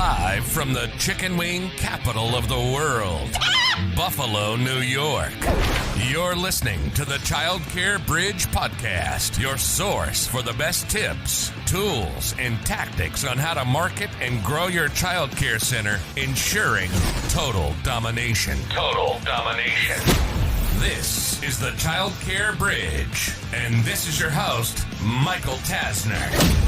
Live from the chicken wing capital of the world, Buffalo, New York. You're listening to the Childcare Bridge Podcast, your source for the best tips, tools, and tactics on how to market and grow your childcare center, ensuring total domination. Total domination. This is the Childcare Bridge, and this is your host, Michael Tasner.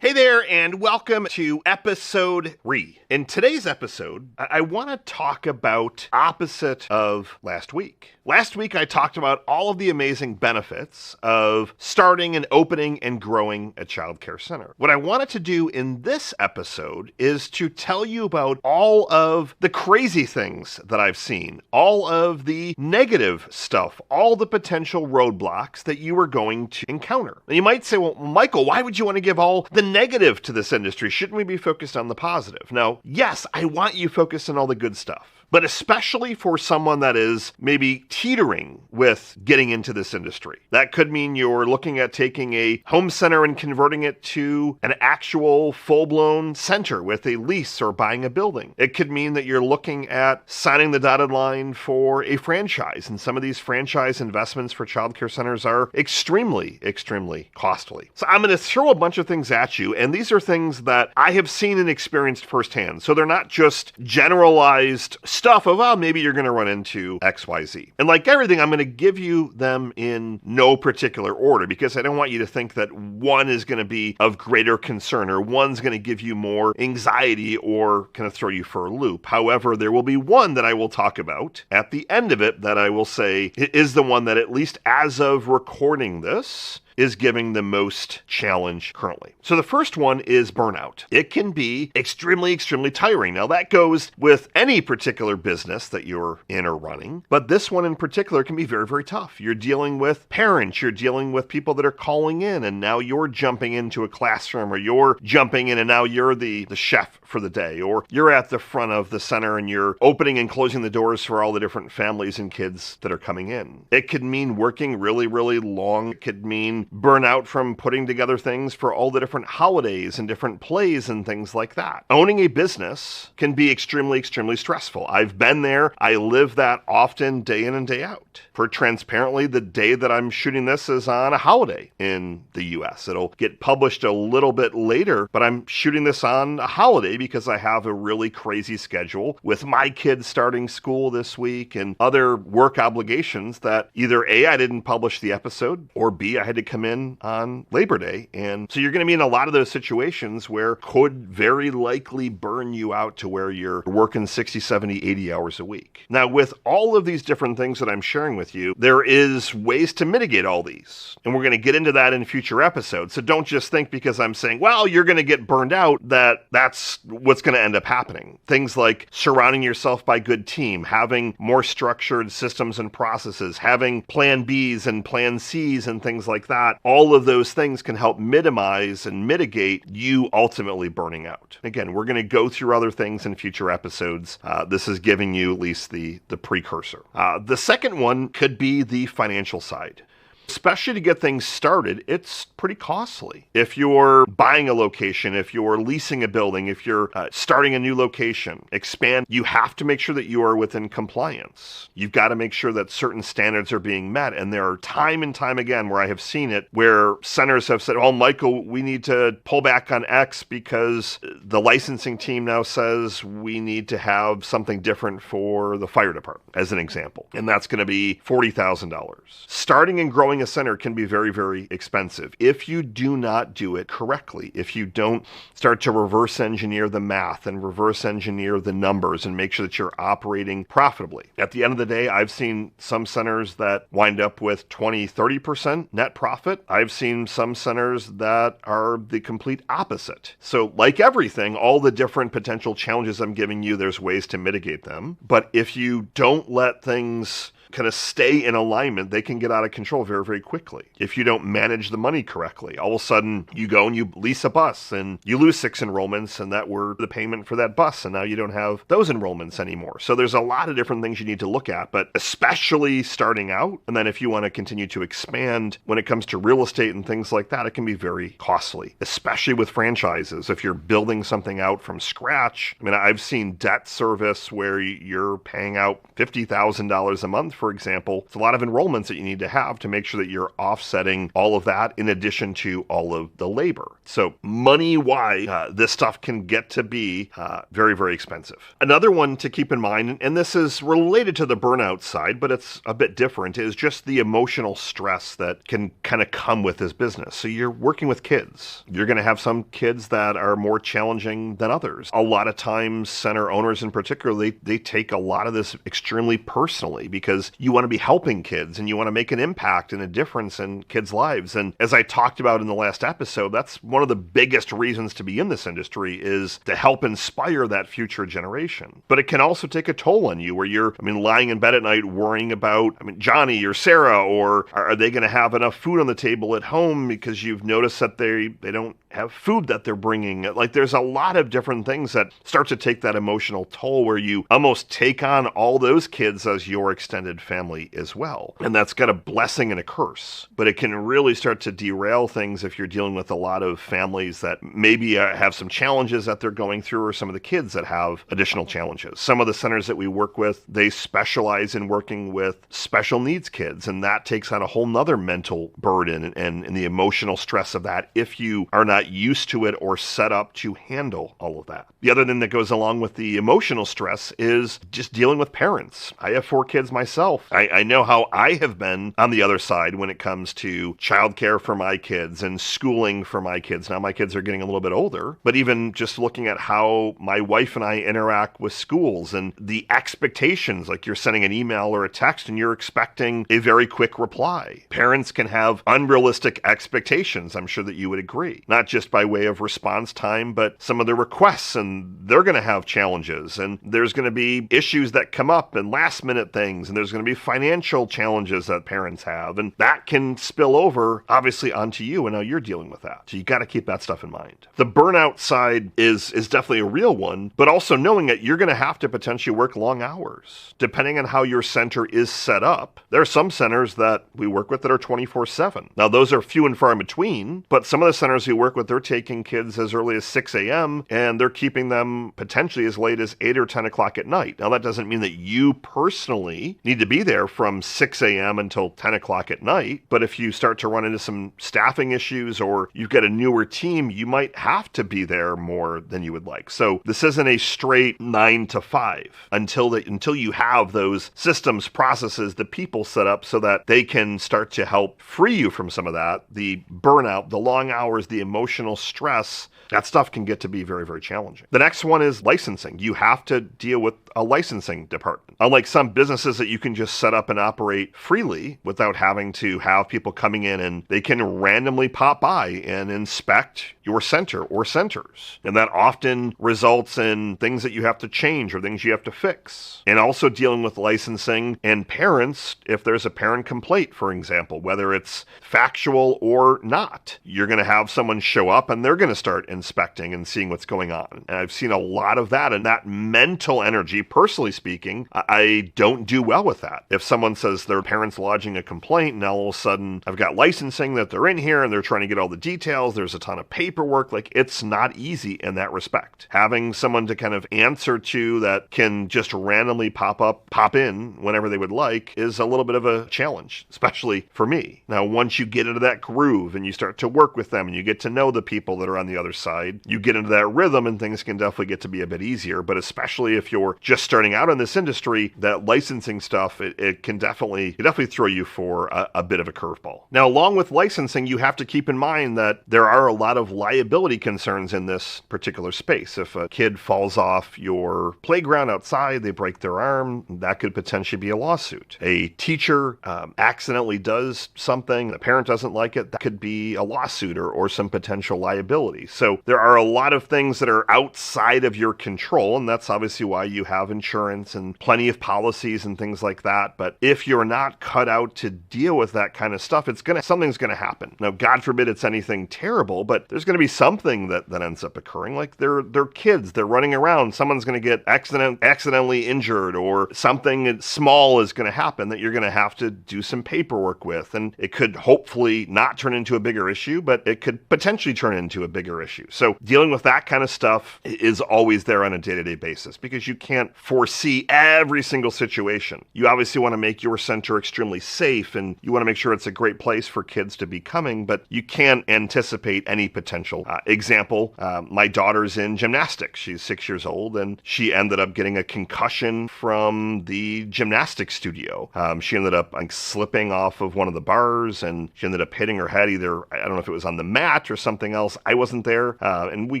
Hey there, and welcome to Ep003. In today's episode, I want to talk about opposite of last week. Last week, I talked about all of the amazing benefits of starting and opening and growing a childcare center. What I wanted to do in this episode is to tell you about all of the crazy things that I've seen, all of the negative stuff, all the potential roadblocks that you are going to encounter. And you might say, well, Michael, why would you want to give all the negative to this industry? Shouldn't we be focused on the positive? Now, yes, I want you focused on all the good stuff. But especially for someone that is maybe teetering with getting into this industry. That could mean you're looking at taking a home center and converting it to an actual full-blown center with a lease or buying a building. It could mean that you're looking at signing the dotted line for a franchise. And some of these franchise investments for childcare centers are extremely, extremely costly. So I'm going to throw a bunch of things at you. And these are things that I have seen and experienced firsthand. So they're not just generalized stuff of, well, maybe you're going to run into XYZ. And like everything, I'm going to give you them in no particular order because I don't want you to think that one is going to be of greater concern or one's going to give you more anxiety or kind of throw you for a loop. However, there will be one that I will talk about at the end of it that I will say is the one that, at least as of recording this, is giving the most challenge currently. So the first one is burnout. It can be extremely, extremely tiring. Now that goes with any particular business that you're in or running, but this one in particular can be very, very tough. You're dealing with parents, you're dealing with people that are calling in, and now you're jumping into a classroom, or you're jumping in and now you're the chef for the day, or you're at the front of the center and you're opening and closing the doors for all the different families and kids that are coming in. It could mean working really, really long. It could mean burnout from putting together things for all the different holidays and different plays and things like that. Owning a business can be extremely, extremely stressful. I've been there. I live that often, day in and day out. For transparently, the day that I'm shooting this is on a holiday in the US. It'll get published a little bit later, but I'm shooting this on a holiday because I have a really crazy schedule with my kids starting school this week and other work obligations that either A, I didn't publish the episode, or B, I had to come in on Labor Day. And so you're going to be in a lot of those situations where could very likely burn you out to where you're working 60, 70, 80 hours a week. Now, with all of these different things that I'm sharing with you, there is ways to mitigate all these. And we're going to get into that in future episodes. So don't just think because I'm saying, well, you're going to get burned out, that that's what's going to end up happening. Things like surrounding yourself by good team, having more structured systems and processes, having plan Bs and plan Cs and things like that. All of those things can help minimize and mitigate you ultimately burning out. Again, we're going to go through other things in future episodes. This is giving you at least the precursor. The second one could be the financial side. Especially to get things started, it's pretty costly. If you're buying a location, if you're leasing a building, if you're starting a new location, expand, you have to make sure that you are within compliance. You've got to make sure that certain standards are being met. And there are time and time again where I have seen it where centers have said, oh, Michael, we need to pull back on X because the licensing team now says we need to have something different for the fire department, as an example. And that's going to be $40,000. Starting and growing a center can be very, very expensive if you do not do it correctly. If you don't start to reverse engineer the math and reverse engineer the numbers and make sure that you're operating profitably. At the end of the day, I've seen some centers that wind up with 20, 30% net profit. I've seen some centers that are the complete opposite. So like everything, all the different potential challenges I'm giving you, there's ways to mitigate them. But if you don't let things kind of stay in alignment, they can get out of control very, very quickly. If you don't manage the money correctly, all of a sudden you go and you lease a bus and you lose 6 enrollments and that were the payment for that bus, and now you don't have those enrollments anymore. So there's a lot of different things you need to look at, but especially starting out, and then if you want to continue to expand when it comes to real estate and things like that, it can be very costly, especially with franchises. If you're building something out from scratch, I mean, I've seen debt service where you're paying out $50,000 a month, for example. It's a lot of enrollments that you need to have to make sure that you're offsetting all of that in addition to all of the labor. So money-wise, this stuff can get to be very, very expensive. Another one to keep in mind, and this is related to the burnout side, but it's a bit different, is just the emotional stress that can kind of come with this business. So you're working with kids. You're going to have some kids that are more challenging than others. A lot of times, center owners in particular, they take a lot of this extremely personally because you want to be helping kids and you want to make an impact and a difference in kids' lives. And as I talked about in the last episode, that's one of the biggest reasons to be in this industry, is to help inspire that future generation. But it can also take a toll on you where you're, lying in bed at night worrying about, Johnny or Sarah, or are they going to have enough food on the table at home because you've noticed that they don't have food that they're bringing. Like, there's a lot of different things that start to take that emotional toll where you almost take on all those kids as your extended family as well. And that's got a blessing and a curse, but it can really start to derail things if you're dealing with a lot of families that maybe have some challenges that they're going through, or some of the kids that have additional challenges. Some of the centers that we work with, they specialize in working with special needs kids, and that takes on a whole nother mental burden and the emotional stress of that if you are not used to it or set up to handle all of that. The other thing that goes along with the emotional stress is just dealing with parents. I have 4 kids myself. I know how I have been on the other side when it comes to childcare for my kids and schooling for my kids. Now my kids are getting a little bit older, but even just looking at how my wife and I interact with schools and the expectations, like you're sending an email or a text and you're expecting a very quick reply. Parents can have unrealistic expectations, I'm sure that you would agree. Not just by way of response time, but some of the requests, and they're going to have challenges, and there's going to be issues that come up and last minute things, and there's going to be financial challenges that parents have, and that can spill over obviously onto you, and now you're dealing with that. So you got to keep that stuff in mind. The burnout side is definitely a real one, but also knowing that you're going to have to potentially work long hours. Depending on how your center is set up, there are some centers that we work with that are 24/7. Now those are few and far in between, but some of the centers we work with, they're taking kids as early as 6 a.m. and they're keeping them potentially as late as 8 or 10 o'clock at night. Now that doesn't mean that you personally need to be there from 6 a.m. until 10 o'clock at night, but if you start to run into some staffing issues or you've got a newer team, you might have to be there more than you would like. So this isn't a straight 9 to 5 until you have those systems, processes, the people set up so that they can start to help free you from some of that, the burnout, the long hours, the emotional stress. That stuff can get to be very, very challenging. The next one is licensing. You have to deal with a licensing department. Unlike some businesses that you can just set up and operate freely without having to have people coming in and they can randomly pop by and inspect your center or centers. And that often results in things that you have to change or things you have to fix. And also dealing with licensing and parents, if there's a parent complaint, for example, whether it's factual or not, you're going to have someone show up and they're going to start inspecting and seeing what's going on. And I've seen a lot of that, and that mental energy, personally speaking, I don't do well with that. If someone says their parent's lodging a complaint and all of a sudden I've got licensing that they're in here and they're trying to get all the details, there's a ton of paperwork, like it's not easy in that respect. Having someone to kind of answer to that can just randomly pop in whenever they would like is a little bit of a challenge, especially for me. Now, once you get into that groove and you start to work with them and you get to know the people that are on the other side, you get into that rhythm and things can definitely get to be a bit easier. But especially if you're just starting out in this industry, that licensing stuff, it can definitely throw you for a bit of a curveball. Now, along with licensing, you have to keep in mind that there are a lot of liability concerns in this particular space. If a kid falls off your playground outside, they break their arm, that could potentially be a lawsuit. A teacher accidentally does something, the parent doesn't like it, that could be a lawsuit or some potential liability. So there are a lot of things that are outside of your control, and that's obviously why you have insurance and plenty of policies and things like like that. But if you're not cut out to deal with that kind of stuff, something's gonna happen. Now, God forbid it's anything terrible, but there's gonna be something that ends up occurring. Like they're kids, they're running around, someone's gonna get accidentally injured, or something small is gonna happen that you're gonna have to do some paperwork with. And it could hopefully not turn into a bigger issue, but it could potentially turn into a bigger issue. So dealing with that kind of stuff is always there on a day-to-day basis, because you can't foresee every single situation. You obviously want to make your center extremely safe, and you want to make sure it's a great place for kids to be coming, but you can't anticipate any potential. Example, my daughter's in gymnastics. She's 6 years old, and she ended up getting a concussion from the gymnastics studio. She ended up slipping off of one of the bars, and she ended up hitting her head either, I don't know if it was on the mat or something else. I wasn't there. And we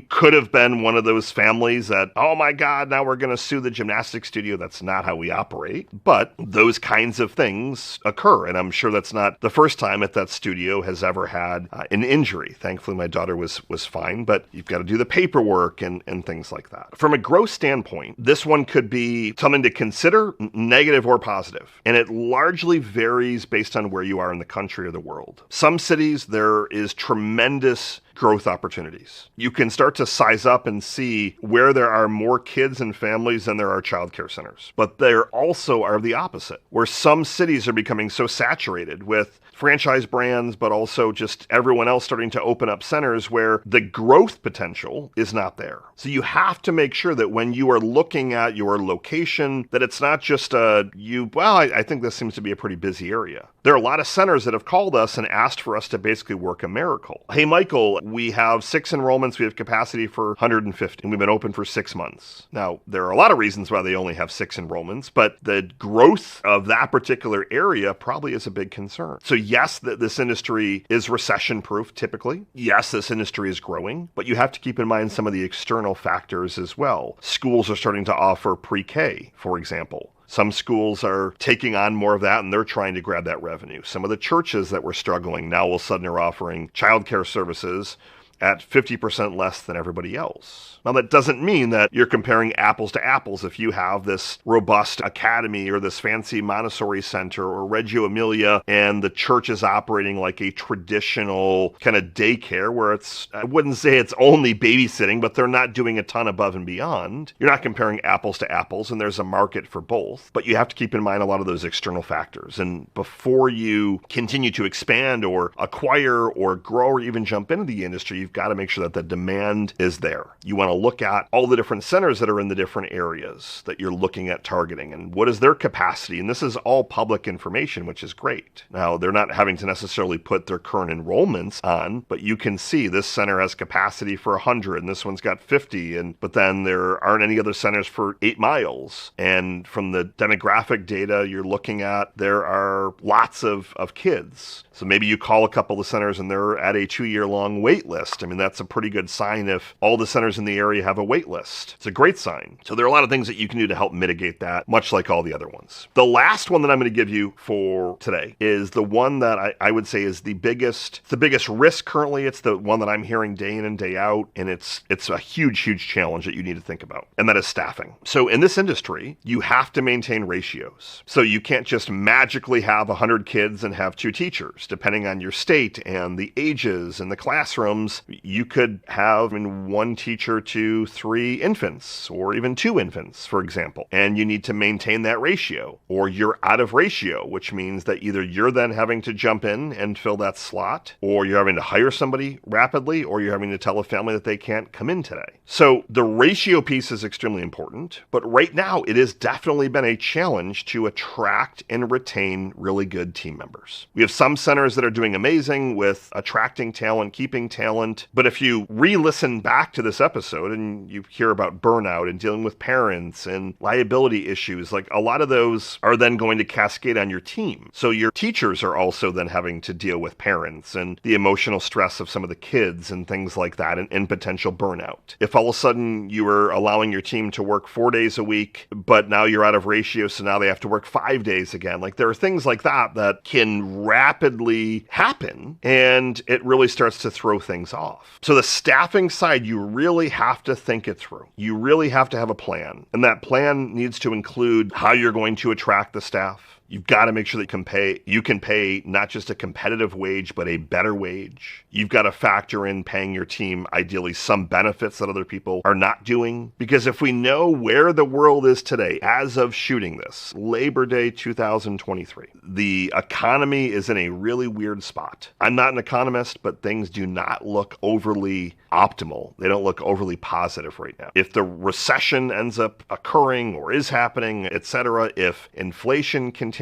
could have been one of those families that, oh my God, now we're going to sue the gymnastics studio. That's not how we operate. But those kinds of things occur. And I'm sure that's not the first time that studio has ever had an injury. Thankfully, my daughter was fine, but you've got to do the paperwork and things like that. From a growth standpoint, this one could be something to consider, negative or positive. And it largely varies based on where you are in the country or the world. Some cities, there is tremendous growth opportunities. You can start to size up and see where there are more kids and families than there are childcare centers. But there also are the opposite, where some cities are becoming so saturated with franchise brands, but also just everyone else starting to open up centers where the growth potential is not there. So you have to make sure that when you are looking at your location, that it's not just I think this seems to be a pretty busy area. There are a lot of centers that have called us and asked for us to basically work a miracle. Hey, Michael, we have 6 enrollments. We have capacity for 150, and we've been open for 6 months. Now, there are a lot of reasons why they only have 6 enrollments, but the growth of that particular area probably is a big concern. So yes, this industry is recession-proof typically. Yes, this industry is growing, but you have to keep in mind some of the external factors as well. Schools are starting to offer pre-K, for example. Some schools are taking on more of that, and they're trying to grab that revenue. Some of the churches that were struggling now all of a sudden are offering childcare services at 50% less than everybody else. Now, that doesn't mean that you're comparing apples to apples. If you have this robust academy or this fancy Montessori center or Reggio Emilia, and the church is operating like a traditional kind of daycare where I wouldn't say it's only babysitting, but they're not doing a ton above and beyond. You're not comparing apples to apples, and there's a market for both. But you have to keep in mind a lot of those external factors. And before you continue to expand or acquire or grow or even jump into the industry, you've got to make sure that the demand is there. You want to look at all the different centers that are in the different areas that you're looking at targeting, and what is their capacity. And this is all public information, which is great. Now, they're not having to necessarily put their current enrollments on, but you can see this center has capacity for 100 and this one's got 50, but then there aren't any other centers for 8 miles. And from the demographic data you're looking at, there are lots of kids. So maybe you call a couple of centers and they're at a 2-year-long wait list. I mean, that's a pretty good sign if all the centers in the area have a wait list. It's a great sign. So there are a lot of things that you can do to help mitigate that, much like all the other ones. The last one that I'm going to give you for today is the one that I would say is the biggest risk currently. It's the one that I'm hearing day in and day out, and it's a huge, huge challenge that you need to think about, and that is staffing. So in this industry, you have to maintain ratios. So you can't just magically have 100 kids and have 2 teachers. Depending on your state and the ages and the classrooms, you could have 1 teacher to 3 infants, or even 2 infants, for example. And you need to maintain that ratio, or you're out of ratio, which means that either you're then having to jump in and fill that slot, or you're having to hire somebody rapidly, or you're having to tell a family that they can't come in today. So the ratio piece is extremely important, but right now it has definitely been a challenge to attract and retain really good team members. We have some centers that are doing amazing with attracting talent, keeping talent. But if you re-listen back to this episode and you hear about burnout and dealing with parents and liability issues, like a lot of those are then going to cascade on your team. So your teachers are also then having to deal with parents and the emotional stress of some of the kids and things like that, and potential burnout. If all of a sudden you were allowing your team to work 4 days a week, but now you're out of ratio, so now they have to work 5 days again. Like there are things like that that can rapidly really happen, and it really starts to throw things off. So the staffing side, you really have to think it through. You really have to have a plan, and that plan needs to include how you're going to attract the staff. You've got to make sure that you can pay not just a competitive wage, but a better wage. You've got to factor in paying your team, ideally, some benefits that other people are not doing. Because if we know where the world is today, as of shooting this, Labor Day 2023, the economy is in a really weird spot. I'm not an economist, but things do not look overly optimal. They don't look overly positive right now. If the recession ends up occurring or is happening, etc., if inflation continues,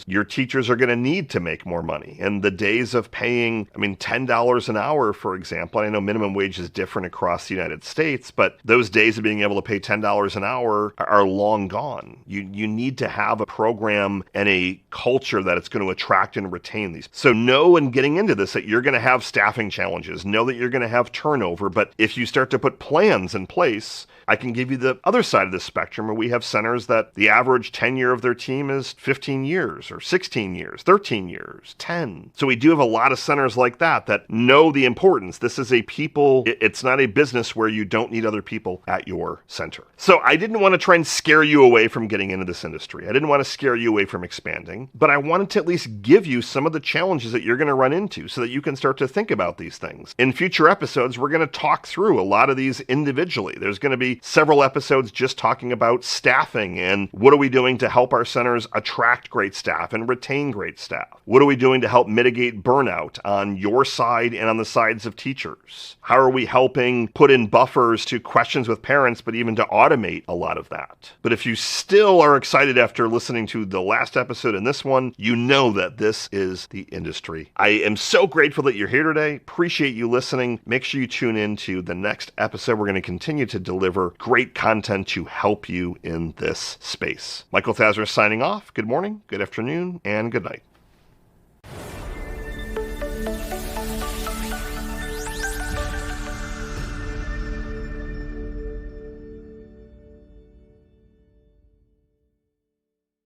your teachers are going to need to make more money. And the days of paying, $10 an hour, for example, I know minimum wage is different across the United States, but those days of being able to pay $10 an hour are long gone. You need to have a program and a culture that it's going to attract and retain these. So know in getting into this that you're going to have staffing challenges. Know that you're going to have turnover. But if you start to put plans in place, I can give you the other side of the spectrum where we have centers that the average tenure of their team is 15 years or 16 years, 13 years, 10. So we do have a lot of centers like that know the importance. This is it's not a business where you don't need other people at your center. So I didn't want to try and scare you away from getting into this industry. I didn't want to scare you away from expanding, but I wanted to at least give you some of the challenges that you're going to run into so that you can start to think about these things. In future episodes, we're going to talk through a lot of these individually. There's going to be several episodes just talking about staffing and what are we doing to help our centers attract great staff and retain great staff? What are we doing to help mitigate burnout on your side and on the sides of teachers? How are we helping put in buffers to questions with parents, but even to automate a lot of that? But if you still are excited after listening to the last episode and this one, you know that this is the industry. I am so grateful that you're here today. Appreciate you listening. Make sure you tune in to the next episode. We're going to continue to deliver great content to help you in this space. Michael Thazzer signing off. Good morning, good afternoon, and good night.